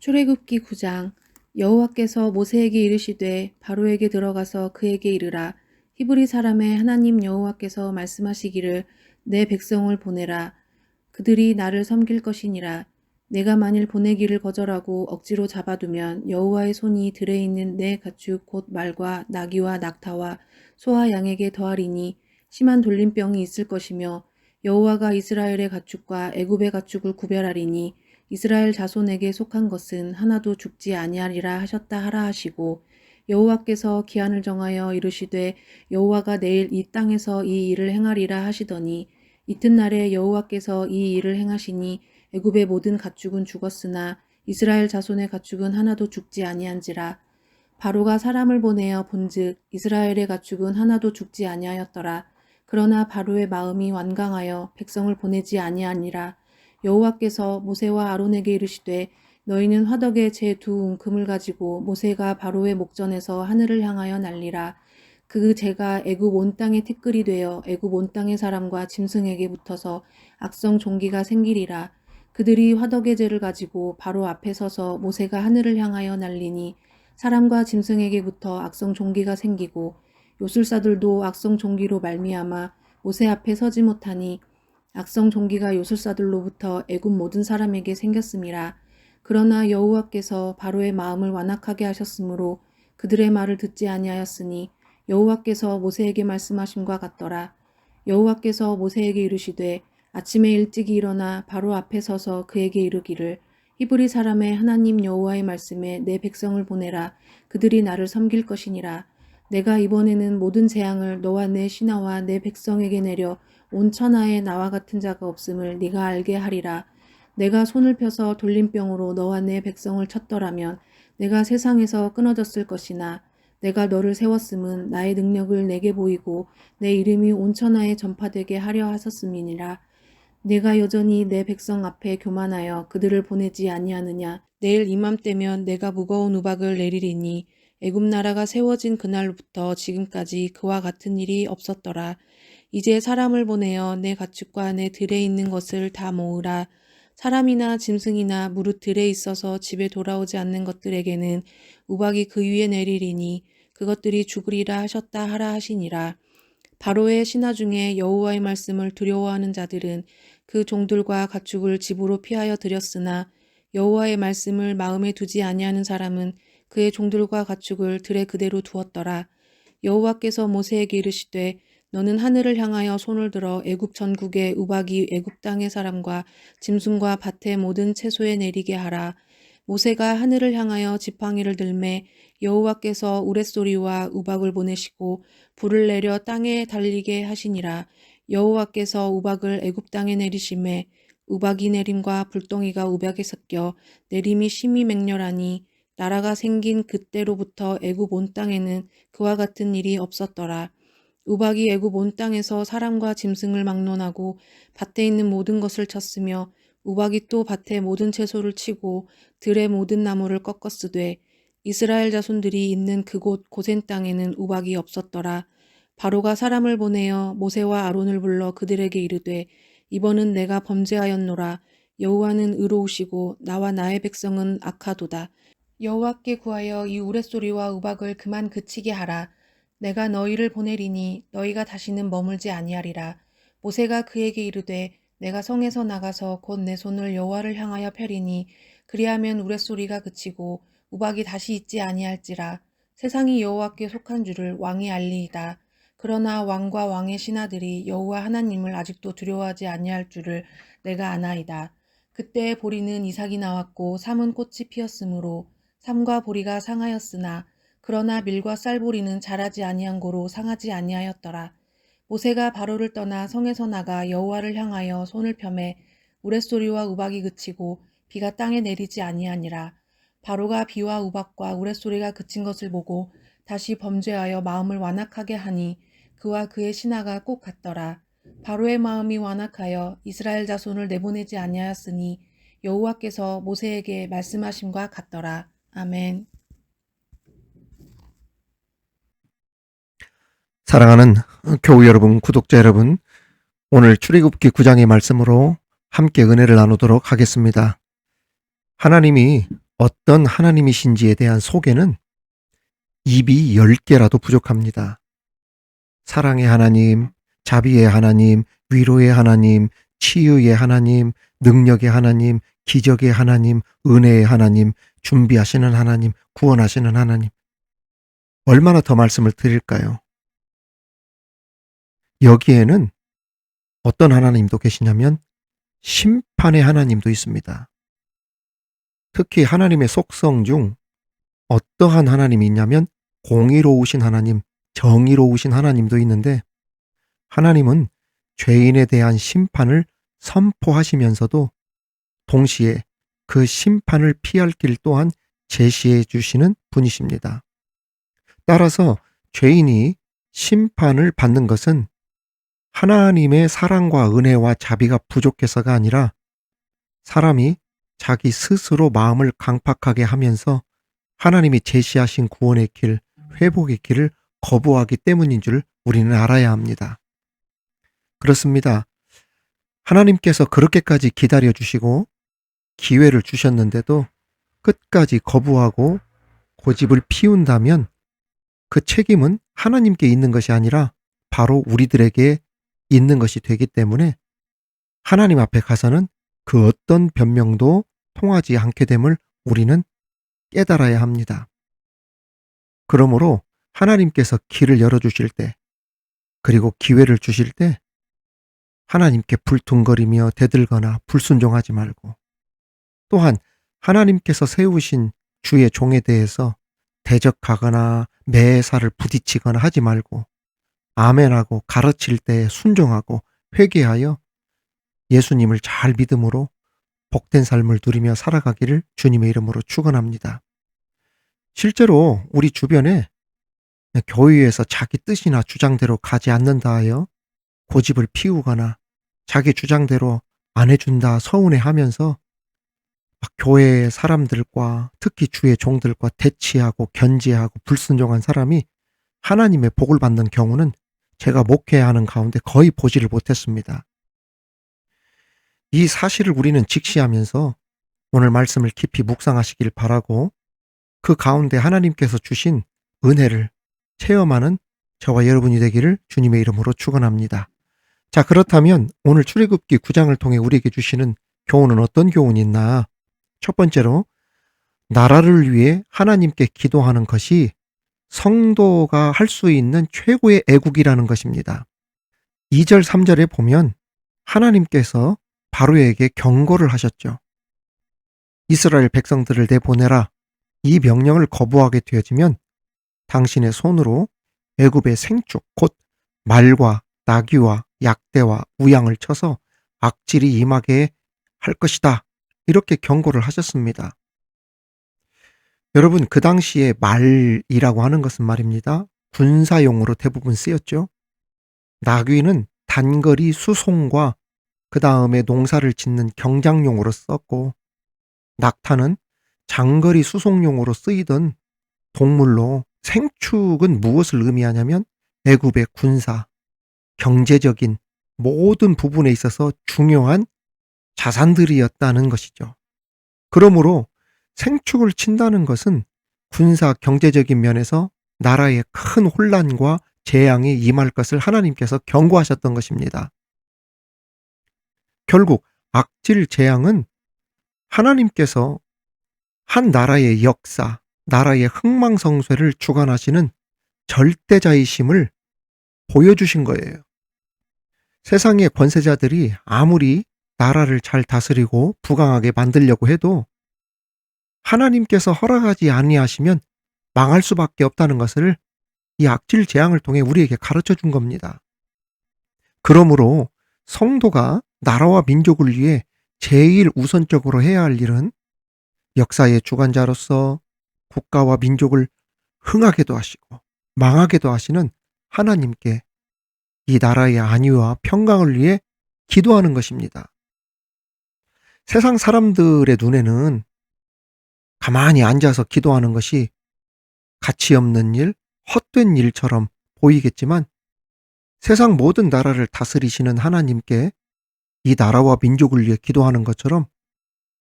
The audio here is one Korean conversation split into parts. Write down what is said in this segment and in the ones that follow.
출애굽기 9장. 여호와께서 모세에게 이르시되 바로에게 들어가서 그에게 이르라. 히브리 사람의 하나님 여호와께서 말씀하시기를 내 백성을 보내라. 그들이 나를 섬길 것이니라. 내가 만일 보내기를 거절하고 억지로 잡아두면 여호와의 손이 들에 있는 내 가축 곧 말과 나귀와 낙타와 소와 양에게 더하리니 심한 돌림병이 있을 것이며 여호와가 이스라엘의 가축과 애굽의 가축을 구별하리니 이스라엘 자손에게 속한 것은 하나도 죽지 아니하리라 하셨다 하라 하시고, 여호와께서 기한을 정하여 이르시되 여호와가 내일 이 땅에서 이 일을 행하리라 하시더니, 이튿날에 여호와께서 이 일을 행하시니 애굽의 모든 가축은 죽었으나 이스라엘 자손의 가축은 하나도 죽지 아니한지라. 바로가 사람을 보내어 본즉 이스라엘의 가축은 하나도 죽지 아니하였더라. 그러나 바로의 마음이 완강하여 백성을 보내지 아니하니라. 여호와께서 모세와 아론에게 이르시되 너희는 화덕에 제 두 웅큼을 가지고 모세가 바로의 목전에서 하늘을 향하여 날리라. 그 재가 애굽 온 땅의 티끌이 되어 애굽 온 땅의 사람과 짐승에게 붙어서 악성 종기가 생기리라. 그들이 화덕의 재를 가지고 바로 앞에 서서 모세가 하늘을 향하여 날리니 사람과 짐승에게 붙어 악성 종기가 생기고 요술사들도 악성 종기로 말미암아 모세 앞에 서지 못하니 악성 종기가 요술사들로부터 애굽 모든 사람에게 생겼음이라. 그러나 여호와께서 바로의 마음을 완악하게 하셨으므로 그들의 말을 듣지 아니하였으니 여호와께서 모세에게 말씀하심과 같더라. 여호와께서 모세에게 이르시되 아침에 일찍이 일어나 바로 앞에 서서 그에게 이르기를 히브리 사람의 하나님 여호와의 말씀에 내 백성을 보내라. 그들이 나를 섬길 것이니라. 내가 이번에는 모든 재앙을 너와 내 신하와 내 백성에게 내려 온 천하에 나와 같은 자가 없음을 네가 알게 하리라. 내가 손을 펴서 돌림병으로 너와 내 백성을 쳤더라면 내가 세상에서 끊어졌을 것이나 내가 너를 세웠음은 나의 능력을 내게 보이고 내 이름이 온 천하에 전파되게 하려 하셨음이니라. 내가 여전히 내 백성 앞에 교만하여 그들을 보내지 아니하느냐. 내일 이맘때면 내가 무거운 우박을 내리리니 애굽 나라가 세워진 그날부터 지금까지 그와 같은 일이 없었더라. 이제 사람을 보내어 내 가축과 내 들에 있는 것을 다 모으라. 사람이나 짐승이나 무릇 들에 있어서 집에 돌아오지 않는 것들에게는 우박이 그 위에 내리리니 그것들이 죽으리라 하셨다 하라 하시니라. 바로의 신하 중에 여호와의 말씀을 두려워하는 자들은 그 종들과 가축을 집으로 피하여 들였으나 여호와의 말씀을 마음에 두지 아니하는 사람은 그의 종들과 가축을 들에 그대로 두었더라. 여호와께서 모세에게 이르시되 너는 하늘을 향하여 손을 들어 애굽 전국의 우박이 애굽 땅의 사람과 짐승과 밭의 모든 채소에 내리게 하라. 모세가 하늘을 향하여 지팡이를 들매 여호와께서 우레소리와 우박을 보내시고 불을 내려 땅에 달리게 하시니라. 여호와께서 우박을 애굽 땅에 내리심에 우박이 내림과 불덩이가 우박에 섞여 내림이 심히 맹렬하니 나라가 생긴 그때로부터 애굽 온 땅에는 그와 같은 일이 없었더라. 우박이 애굽 온 땅에서 사람과 짐승을 막론하고 밭에 있는 모든 것을 쳤으며 우박이 또 밭의 모든 채소를 치고 들의 모든 나무를 꺾었으되 이스라엘 자손들이 있는 그곳 고센 땅에는 우박이 없었더라. 바로가 사람을 보내어 모세와 아론을 불러 그들에게 이르되 이번은 내가 범죄하였노라. 여호와는 의로우시고 나와 나의 백성은 악하도다. 여호와께 구하여 이 우레소리와 우박을 그만 그치게 하라. 내가 너희를 보내리니 너희가 다시는 머물지 아니하리라. 모세가 그에게 이르되 내가 성에서 나가서 곧 내 손을 여호와를 향하여 펴리니 그리하면 우레소리가 그치고 우박이 다시 있지 아니할지라. 세상이 여호와께 속한 줄을 왕이 알리이다. 그러나 왕과 왕의 신하들이 여호와 하나님을 아직도 두려워하지 아니할 줄을 내가 아나이다. 그때 보리는 이삭이 나왔고 삼은 꽃이 피었으므로 삼과 보리가 상하였으나 그러나 밀과 쌀보리는 자라지 아니한 고로 상하지 아니하였더라. 모세가 바로를 떠나 성에서 나가 여호와를 향하여 손을 펴매 우레소리와 우박이 그치고 비가 땅에 내리지 아니하니라. 바로가 비와 우박과 우레소리가 그친 것을 보고 다시 범죄하여 마음을 완악하게 하니 그와 그의 신하가 꼭 같더라. 바로의 마음이 완악하여 이스라엘 자손을 내보내지 아니하였으니 여호와께서 모세에게 말씀하심과 같더라. 아멘. 사랑하는 교우 여러분, 구독자 여러분, 오늘 출애굽기 9장의 말씀으로 함께 은혜를 나누도록 하겠습니다. 하나님이 어떤 하나님이신지에 대한 소개는 입이 10개라도 부족합니다. 사랑의 하나님, 자비의 하나님, 위로의 하나님, 치유의 하나님, 능력의 하나님, 기적의 하나님, 은혜의 하나님, 준비하시는 하나님, 구원하시는 하나님. 얼마나 더 말씀을 드릴까요? 여기에는 어떤 하나님도 계시냐면 심판의 하나님도 있습니다. 특히 하나님의 속성 중 어떠한 하나님이 있냐면 공의로우신 하나님, 정의로우신 하나님도 있는데, 하나님은 죄인에 대한 심판을 선포하시면서도 동시에 그 심판을 피할 길 또한 제시해 주시는 분이십니다. 따라서 죄인이 심판을 받는 것은 하나님의 사랑과 은혜와 자비가 부족해서가 아니라 사람이 자기 스스로 마음을 강팍하게 하면서 하나님이 제시하신 구원의 길, 회복의 길을 거부하기 때문인 줄 우리는 알아야 합니다. 그렇습니다. 하나님께서 그렇게까지 기다려주시고 기회를 주셨는데도 끝까지 거부하고 고집을 피운다면 그 책임은 하나님께 있는 것이 아니라 바로 우리들에게 있는 것이 되기 때문에 하나님 앞에 가서는 그 어떤 변명도 통하지 않게 됨을 우리는 깨달아야 합니다. 그러므로 하나님께서 길을 열어주실 때, 그리고 기회를 주실 때 하나님께 불퉁거리며 대들거나 불순종하지 말고, 또한 하나님께서 세우신 주의 종에 대해서 대적하거나 매사를 부딪히거나 하지 말고 아멘하고 가르칠 때 순종하고 회개하여 예수님을 잘 믿음으로 복된 삶을 누리며 살아가기를 주님의 이름으로 축원합니다. 실제로 우리 주변에 교회에서 자기 뜻이나 주장대로 가지 않는다 하여 고집을 피우거나 자기 주장대로 안 해준다 서운해하면서 막 교회 사람들과 특히 주의 종들과 대치하고 견제하고 불순종한 사람이 하나님의 복을 받는 경우는 제가 목회하는 가운데 거의 보지를 못했습니다. 이 사실을 우리는 직시하면서 오늘 말씀을 깊이 묵상하시길 바라고, 그 가운데 하나님께서 주신 은혜를 체험하는 저와 여러분이 되기를 주님의 이름으로 축원합니다. 자, 그렇다면 오늘 출애굽기 9장을 통해 우리에게 주시는 교훈은 어떤 교훈이 있나? 첫 번째로, 나라를 위해 하나님께 기도하는 것이 성도가 할 수 있는 최고의 애국이라는 것입니다. 2절 3절에 보면 하나님께서 바로에게 경고를 하셨죠. 이스라엘 백성들을 내보내라. 이 명령을 거부하게 되어지면 당신의 손으로 애굽의 생축 곧 말과 나귀와 약대와 우양을 쳐서 악질이 임하게 할 것이다. 이렇게 경고를 하셨습니다. 여러분, 그 당시에 말이라고 하는 것은 말입니다, 군사용으로 대부분 쓰였죠. 나귀는 단거리 수송과 그 다음에 농사를 짓는 경장용으로 썼고, 낙타는 장거리 수송용으로 쓰이던 동물로, 생축은 무엇을 의미하냐면 애굽의 군사, 경제적인 모든 부분에 있어서 중요한 자산들이었다는 것이죠. 그러므로 생축을 친다는 것은 군사 경제적인 면에서 나라에 큰 혼란과 재앙이 임할 것을 하나님께서 경고하셨던 것입니다. 결국 악질 재앙은 하나님께서 한 나라의 역사, 나라의 흥망성쇠를 주관하시는 절대자이심을 보여주신 거예요. 세상의 권세자들이 아무리 나라를 잘 다스리고 부강하게 만들려고 해도 하나님께서 허락하지 아니하시면 망할 수밖에 없다는 것을 이 악질 재앙을 통해 우리에게 가르쳐 준 겁니다. 그러므로 성도가 나라와 민족을 위해 제일 우선적으로 해야 할 일은 역사의 주관자로서 국가와 민족을 흥하게도 하시고 망하게도 하시는 하나님께 이 나라의 안위와 평강을 위해 기도하는 것입니다. 세상 사람들의 눈에는 가만히 앉아서 기도하는 것이 가치 없는 일, 헛된 일처럼 보이겠지만 세상 모든 나라를 다스리시는 하나님께 이 나라와 민족을 위해 기도하는 것처럼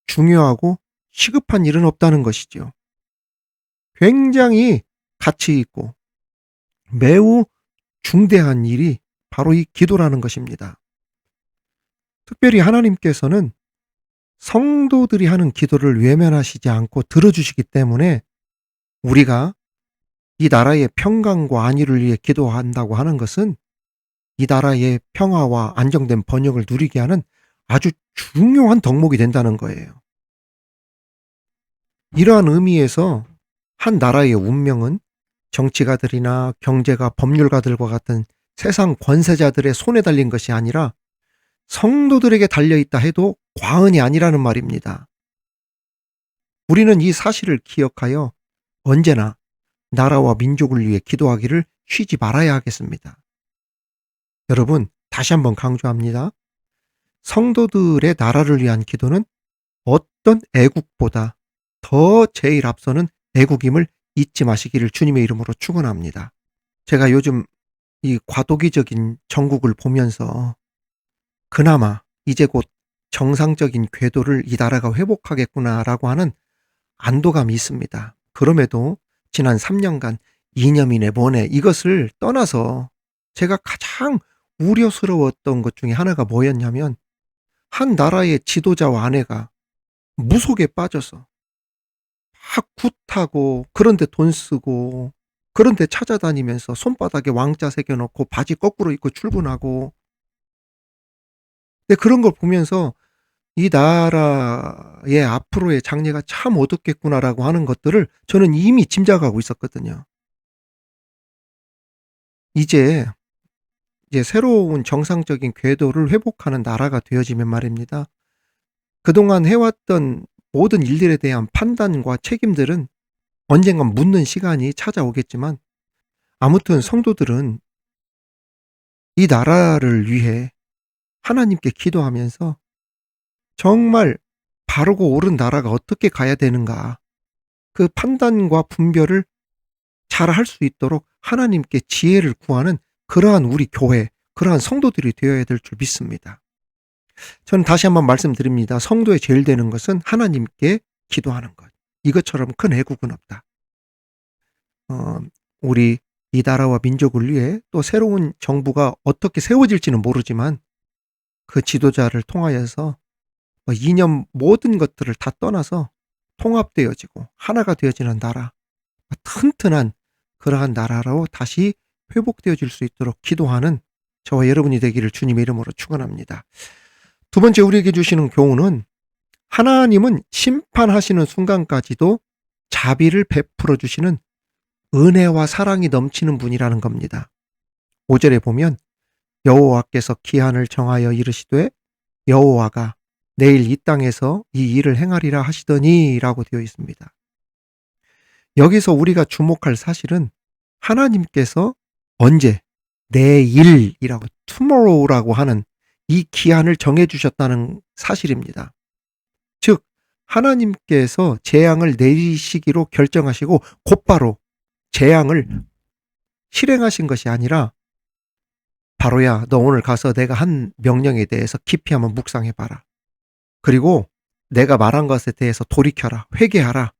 중요하고 시급한 일은 없다는 것이죠. 굉장히 가치 있고 매우 중대한 일이 바로 이 기도라는 것입니다. 특별히 하나님께서는 성도들이 하는 기도를 외면하시지 않고 들어주시기 때문에 우리가 이 나라의 평강과 안위를 위해 기도한다고 하는 것은 이 나라의 평화와 안정된 번영을 누리게 하는 아주 중요한 덕목이 된다는 거예요. 이러한 의미에서 한 나라의 운명은 정치가들이나 경제가 법률가들과 같은 세상 권세자들의 손에 달린 것이 아니라 성도들에게 달려있다 해도 과언이 아니라는 말입니다. 우리는 이 사실을 기억하여 언제나 나라와 민족을 위해 기도하기를 쉬지 말아야 하겠습니다. 여러분, 다시 한번 강조합니다. 성도들의 나라를 위한 기도는 어떤 애국보다 더 제일 앞서는 애국임을 잊지 마시기를 주님의 이름으로 축원합니다. 제가 요즘 이 과도기적인 정국을 보면서 그나마 이제 곧 정상적인 궤도를 이 나라가 회복하겠구나라고 하는 안도감이 있습니다. 그럼에도 지난 3년간 이념이네 뭐네 이것을 떠나서 제가 가장 우려스러웠던 것 중에 하나가 뭐였냐면 한 나라의 지도자와 아내가 무속에 빠져서 막 굿하고 그런데 돈 쓰고 그런데 찾아다니면서 손바닥에 왕자 새겨놓고 바지 거꾸로 입고 출근하고 근데 그런 걸 보면서 이 나라의 앞으로의 장래가 참 어둡겠구나라고 하는 것들을 저는 이미 짐작하고 있었거든요. 이제 새로운 정상적인 궤도를 회복하는 나라가 되어지면 말입니다. 그동안 해왔던 모든 일들에 대한 판단과 책임들은 언젠간 묻는 시간이 찾아오겠지만 아무튼 성도들은 이 나라를 위해 하나님께 기도하면서 정말 바르고 옳은 나라가 어떻게 가야 되는가 그 판단과 분별을 잘 할 수 있도록 하나님께 지혜를 구하는 그러한 우리 교회, 그러한 성도들이 되어야 될 줄 믿습니다. 저는 다시 한번 말씀드립니다. 성도의 제일 되는 것은 하나님께 기도하는 것. 이것처럼 큰 애국은 없다. 우리 이 나라와 민족을 위해 또 새로운 정부가 어떻게 세워질지는 모르지만 그 지도자를 통하여서 이념 모든 것들을 다 떠나서 통합되어지고 하나가 되어지는 나라, 튼튼한 그러한 나라로 다시 회복되어질 수 있도록 기도하는 저와 여러분이 되기를 주님의 이름으로 축원합니다. 두 번째 우리에게 주시는 교훈은 하나님은 심판하시는 순간까지도 자비를 베풀어 주시는 은혜와 사랑이 넘치는 분이라는 겁니다. 5절에 보면 여호와께서 기한을 정하여 이르시되 여호와가 내일 이 땅에서 이 일을 행하리라 하시더니 라고 되어 있습니다. 여기서 우리가 주목할 사실은 하나님께서 언제 내일이라고 tomorrow라고 하는 이 기한을 정해주셨다는 사실입니다. 즉 하나님께서 재앙을 내리시기로 결정하시고 곧바로 재앙을 실행하신 것이 아니라 바로야 너 오늘 가서 내가 한 명령에 대해서 깊이 한번 묵상해봐라. 그리고 내가 말한 것에 대해서 돌이켜라. 회개하라.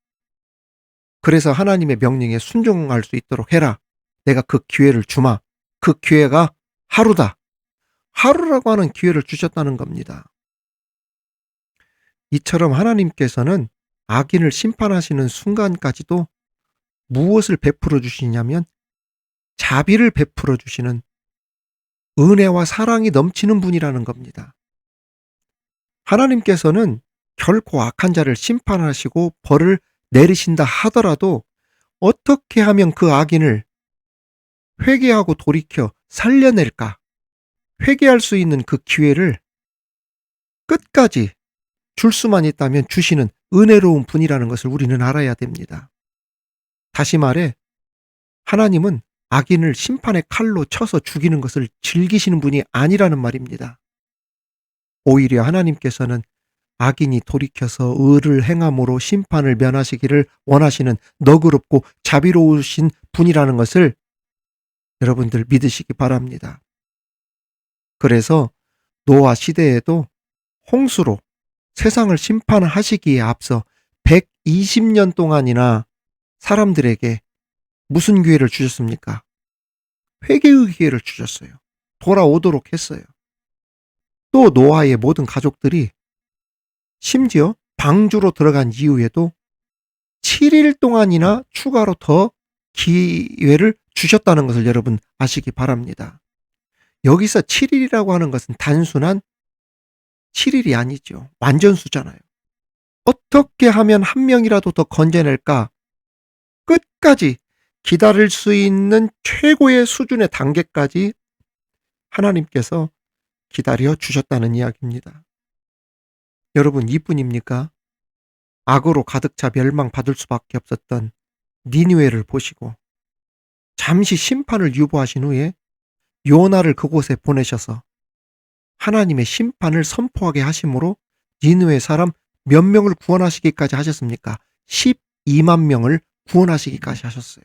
그래서 하나님의 명령에 순종할 수 있도록 해라. 내가 그 기회를 주마. 그 기회가 하루다. 하루라고 하는 기회를 주셨다는 겁니다. 이처럼 하나님께서는 악인을 심판하시는 순간까지도 무엇을 베풀어 주시냐면 자비를 베풀어 주시는 은혜와 사랑이 넘치는 분이라는 겁니다. 하나님께서는 결코 악한 자를 심판하시고 벌을 내리신다 하더라도 어떻게 하면 그 악인을 회개하고 돌이켜 살려낼까? 회개할 수 있는 그 기회를 끝까지 줄 수만 있다면 주시는 은혜로운 분이라는 것을 우리는 알아야 됩니다. 다시 말해 하나님은 악인을 심판의 칼로 쳐서 죽이는 것을 즐기시는 분이 아니라는 말입니다. 오히려 하나님께서는 악인이 돌이켜서 의를 행함으로 심판을 면하시기를 원하시는 너그럽고 자비로우신 분이라는 것을 여러분들 믿으시기 바랍니다. 그래서 노아 시대에도 홍수로 세상을 심판하시기에 앞서 120년 동안이나 사람들에게 무슨 기회를 주셨습니까? 회개의 기회를 주셨어요. 돌아오도록 했어요. 또 노아의 모든 가족들이 심지어 방주로 들어간 이후에도 7일 동안이나 추가로 더 기회를 주셨다는 것을 여러분 아시기 바랍니다. 여기서 7일이라고 하는 것은 단순한 7일이 아니죠. 완전수잖아요. 어떻게 하면 한 명이라도 더 건져낼까? 끝까지 기다릴 수 있는 최고의 수준의 단계까지 하나님께서 기다려 주셨다는 이야기입니다. 여러분, 이뿐입니까? 악으로 가득 차 멸망받을 수밖에 없었던 니느웨를 보시고 잠시 심판을 유보하신 후에 요나를 그곳에 보내셔서 하나님의 심판을 선포하게 하심으로 니느웨 사람 몇 명을 구원하시기까지 하셨습니까? 12만 명을 구원하시기까지 하셨어요.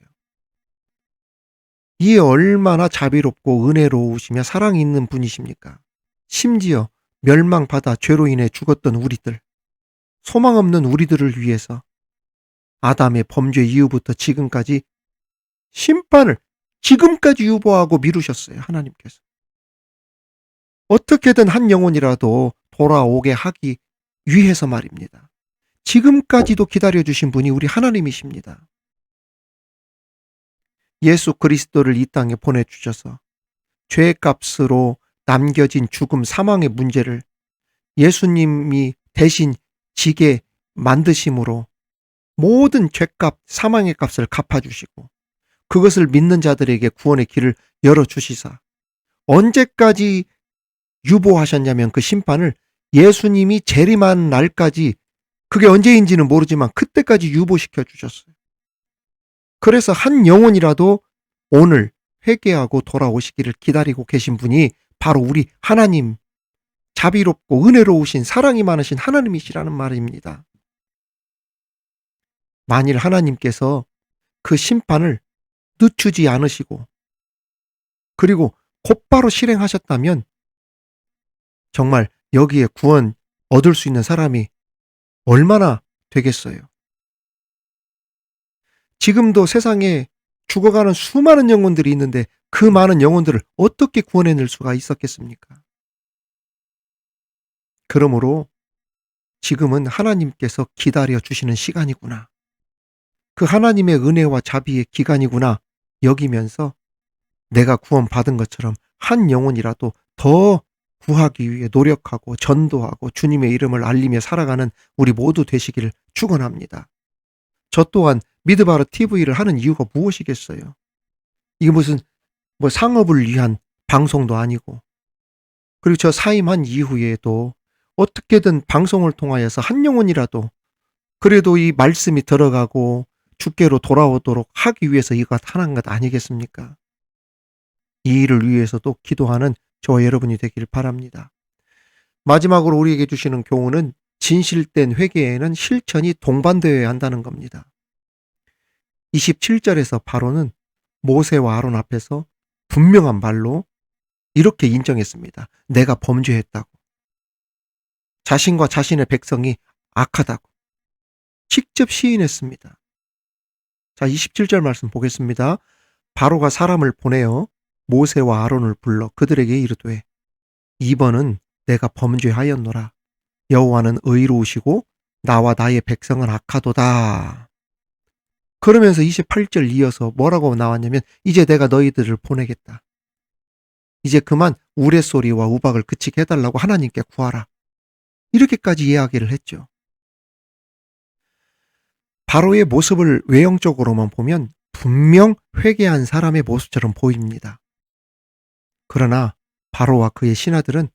이에 얼마나 자비롭고 은혜로우시며 사랑이 있는 분이십니까? 심지어 멸망받아 죄로 인해 죽었던 우리들, 소망 없는 우리들을 위해서 아담의 범죄 이후부터 지금까지 심판을 지금까지 유보하고 미루셨어요. 하나님께서. 어떻게든 한 영혼이라도 돌아오게 하기 위해서 말입니다. 지금까지도 기다려주신 분이 우리 하나님이십니다. 예수 그리스도를 이 땅에 보내주셔서 죄값으로 남겨진 죽음, 사망의 문제를 예수님이 대신 지게 만드심으로 모든 죄값, 사망의 값을 갚아주시고 그것을 믿는 자들에게 구원의 길을 열어주시사 언제까지 유보하셨냐면 그 심판을 예수님이 재림한 날까지, 그게 언제인지는 모르지만 그때까지 유보시켜 주셨어요. 그래서 한 영혼이라도 오늘 회개하고 돌아오시기를 기다리고 계신 분이 바로 우리 하나님, 자비롭고 은혜로우신 사랑이 많으신 하나님이시라는 말입니다. 만일 하나님께서 그 심판을 늦추지 않으시고 그리고 곧바로 실행하셨다면 정말 여기에 구원 얻을 수 있는 사람이 얼마나 되겠어요. 지금도 세상에 죽어가는 수많은 영혼들이 있는데 그 많은 영혼들을 어떻게 구원해낼 수가 있었겠습니까? 그러므로 지금은 하나님께서 기다려 주시는 시간이구나. 그 하나님의 은혜와 자비의 기간이구나 여기면서 내가 구원받은 것처럼 한 영혼이라도 더 구하기 위해 노력하고 전도하고 주님의 이름을 알리며 살아가는 우리 모두 되시기를 축원합니다. 저 또한 미드바르 TV를 하는 이유가 무엇이겠어요? 이게 무슨 상업을 위한 방송도 아니고, 그리고 저 사임한 이후에도 어떻게든 방송을 통하여서 한 영혼이라도 그래도 이 말씀이 들어가고 주께로 돌아오도록 하기 위해서 이거 하는 것 아니겠습니까? 이 일을 위해서도 기도하는 저와 여러분이 되길 바랍니다. 마지막으로 우리에게 주시는 교훈은 진실된 회개에는 실천이 동반되어야 한다는 겁니다. 27절에서 바로는 모세와 아론 앞에서 분명한 말로 이렇게 인정했습니다. 내가 범죄했다고. 자신과 자신의 백성이 악하다고. 직접 시인했습니다. 자, 27절 말씀 보겠습니다. 바로가 사람을 보내어 모세와 아론을 불러 그들에게 이르되 이번은 내가 범죄하였노라. 여호와는 의로우시고 나와 나의 백성은 악하도다. 그러면서 28절 이어서 뭐라고 나왔냐면 이제 내가 너희들을 보내겠다. 이제 그만 우레소리와 우박을 그치게 해달라고 하나님께 구하라. 이렇게까지 이야기를 했죠. 바로의 모습을 외형적으로만 보면 분명 회개한 사람의 모습처럼 보입니다. 그러나 바로와 그의 신하들은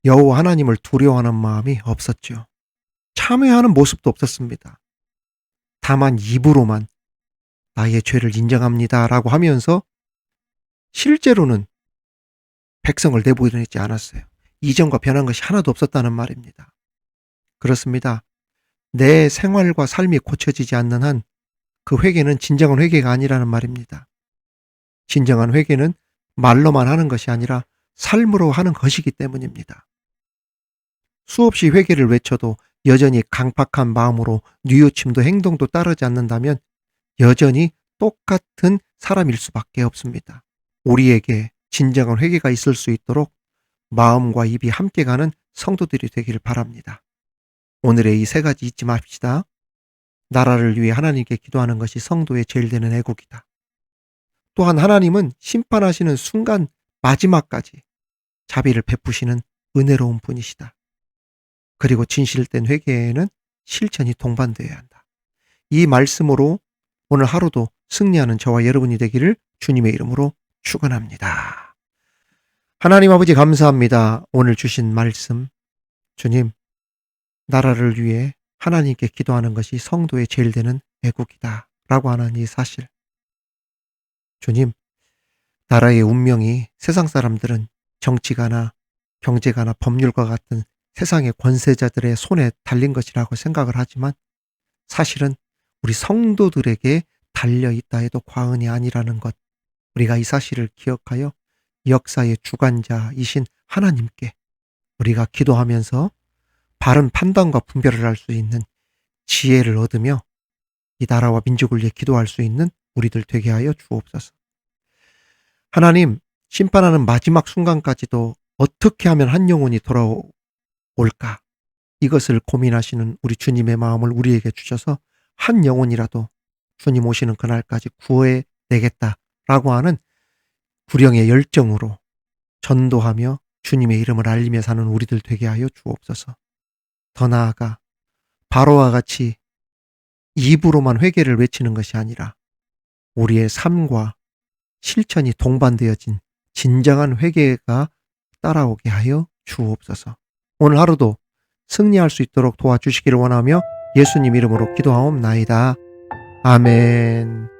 여호와 하나님을 두려워하는 마음이 없었죠. 참회하는 모습도 없었습니다. 다만 입으로만 나의 죄를 인정합니다라고 하면서 실제로는 백성을 내보내지 않았어요. 이전과 변한 것이 하나도 없었다는 말입니다. 그렇습니다. 내 생활과 삶이 고쳐지지 않는 한 그 회개는 진정한 회개가 아니라는 말입니다. 진정한 회개는 말로만 하는 것이 아니라 삶으로 하는 것이기 때문입니다. 수없이 회개를 외쳐도 여전히 강팍한 마음으로 뉘우침도 행동도 따르지 않는다면 여전히 똑같은 사람일 수밖에 없습니다. 우리에게 진정한 회개가 있을 수 있도록 마음과 입이 함께 가는 성도들이 되기를 바랍니다. 오늘의 이 세 가지 잊지 맙시다. 나라를 위해 하나님께 기도하는 것이 성도의 제일 되는 애국이다. 또한 하나님은 심판하시는 순간 마지막까지 자비를 베푸시는 은혜로운 분이시다. 그리고 진실된 회개에는 실천이 동반되어야 한다. 이 말씀으로 오늘 하루도 승리하는 저와 여러분이 되기를 주님의 이름으로 축원합니다. 하나님 아버지 감사합니다. 오늘 주신 말씀, 주님, 나라를 위해 하나님께 기도하는 것이 성도의 제일 되는 애국이다 라고 하는 이 사실. 주님, 나라의 운명이 세상 사람들은 정치가나 경제가나 법률과 같은 세상의 권세자들의 손에 달린 것이라고 생각을 하지만 사실은 우리 성도들에게 달려있다 해도 과언이 아니라는 것, 우리가 이 사실을 기억하여 역사의 주관자이신 하나님께 우리가 기도하면서 바른 판단과 분별을 할 수 있는 지혜를 얻으며 이 나라와 민족을 위해 기도할 수 있는 우리들 되게 하여 주옵소서. 하나님, 심판하는 마지막 순간까지도 어떻게 하면 한 영혼이 돌아올까? 이것을 고민하시는 우리 주님의 마음을 우리에게 주셔서 한 영혼이라도 주님 오시는 그날까지 구해내겠다라고 하는 구령의 열정으로 전도하며 주님의 이름을 알리며 사는 우리들 되게 하여 주옵소서. 더 나아가 바로와 같이 입으로만 회개를 외치는 것이 아니라 우리의 삶과 실천이 동반되어진 진정한 회개가 따라오게 하여 주옵소서. 오늘 하루도 승리할 수 있도록 도와주시기를 원하며 예수님 이름으로 기도하옵나이다. 아멘.